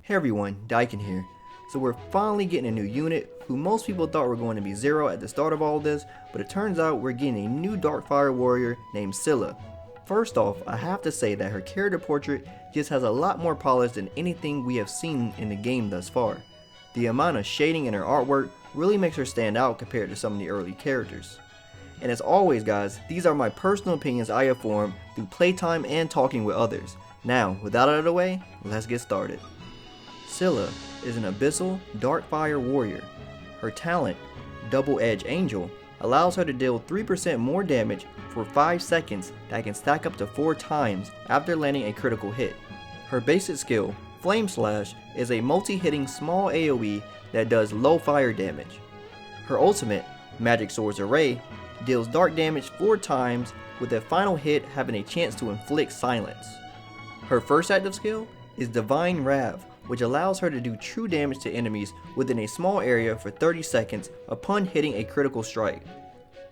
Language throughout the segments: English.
Hey everyone, Daiken here. So we're finally getting a new unit who most people thought were going to be Zero at the start of all this, but it turns out we're getting a new Darkfire warrior named Scylla. First off, I have to say that her character portrait just has a lot more polish than anything we have seen in the game thus far. The amount of shading in her artwork really makes her stand out compared to some of the early characters. And as always guys, these are my personal opinions I have formed through playtime and talking with others. Now, with that out of the way, let's get started. Scylla is an abyssal Darkfire warrior. Her talent, Double Edge Angel, allows her to deal 3% more damage for 5 seconds that can stack up to 4 times after landing a critical hit. Her basic skill, Flame Slash, is a multi-hitting small AoE that does low fire damage. Her ultimate, Magic Swords Array, deals dark damage 4 times with a final hit having a chance to inflict silence. Her first active skill is Divine Rav, which allows her to do true damage to enemies within a small area for 30 seconds upon hitting a critical strike.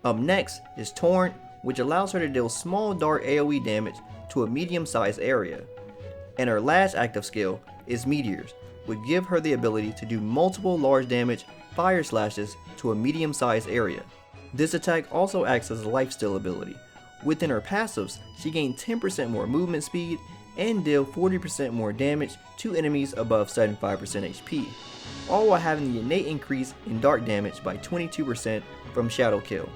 Up next is Torrent, which allows her to deal small dark AoE damage to a medium-sized area. And her last active skill is Meteors, which give her the ability to do multiple large damage fire slashes to a medium-sized area. This attack also acts as a lifesteal ability. Within her passives, she gains 10% more movement speed and deal 40% more damage to enemies above 75% HP, all while having the innate increase in dark damage by 22% from Shadow Kill.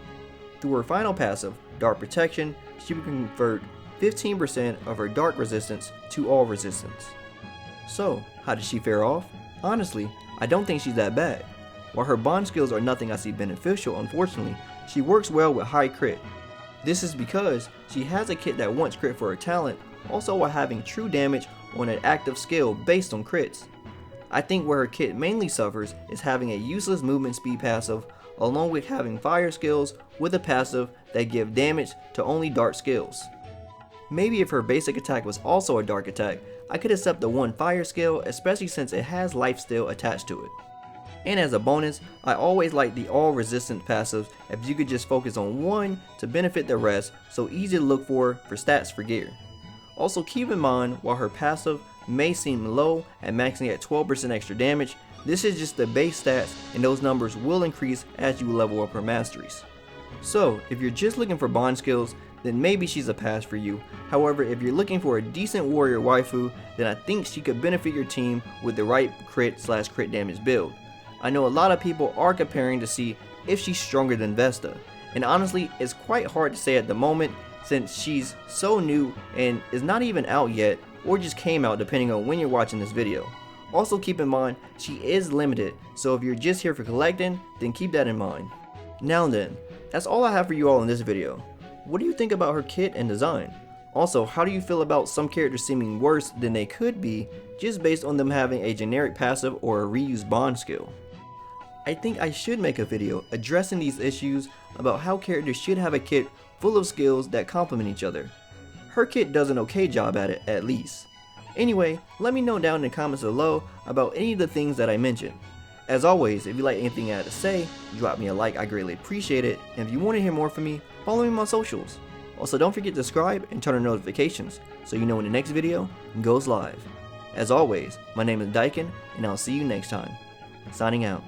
Through her final passive, Dark Protection, she will convert 15% of her dark resistance to all resistance. So, how did she fare off? Honestly, I don't think she's that bad. While her bond skills are nothing I see beneficial, unfortunately, she works well with high crit. This is because she has a kit that wants crit for her talent, also while having true damage on an active skill based on crits. I think where her kit mainly suffers is having a useless movement speed passive along with having fire skills with a passive that give damage to only dark skills. Maybe if her basic attack was also a dark attack, I could accept the one fire skill, especially since it has lifesteal attached to it. And as a bonus, I always like the all resistance passives if you could just focus on one to benefit the rest, so easy to look for stats for gear. Also keep in mind, while her passive may seem low at maxing at 12% extra damage, this is just the base stats and those numbers will increase as you level up her masteries. So if you're just looking for bond skills, then maybe she's a pass for you. However, if you're looking for a decent warrior waifu, then I think she could benefit your team with the right crit/crit damage build. I know a lot of people are comparing to see if she's stronger than Vesta, and honestly it's quite hard to say at the moment since she's so new and is not even out yet or just came out depending on when you're watching this video. Also keep in mind, she is limited, so if you're just here for collecting, then keep that in mind. Now then, that's all I have for you all in this video. What do you think about her kit and design? Also, how do you feel about some characters seeming worse than they could be just based on them having a generic passive or a reused bond skill? I think I should make a video addressing these issues about how characters should have a kit full of skills that complement each other. Her kit does an okay job at it, at least. Anyway, let me know down in the comments below about any of the things that I mentioned. As always, if you like anything I had to say, drop me a like, I greatly appreciate it, and if you want to hear more from me, follow me on my socials. Also, don't forget to subscribe and turn on notifications so you know when the next video goes live. As always, my name is Daiken, and I'll see you next time. Signing out.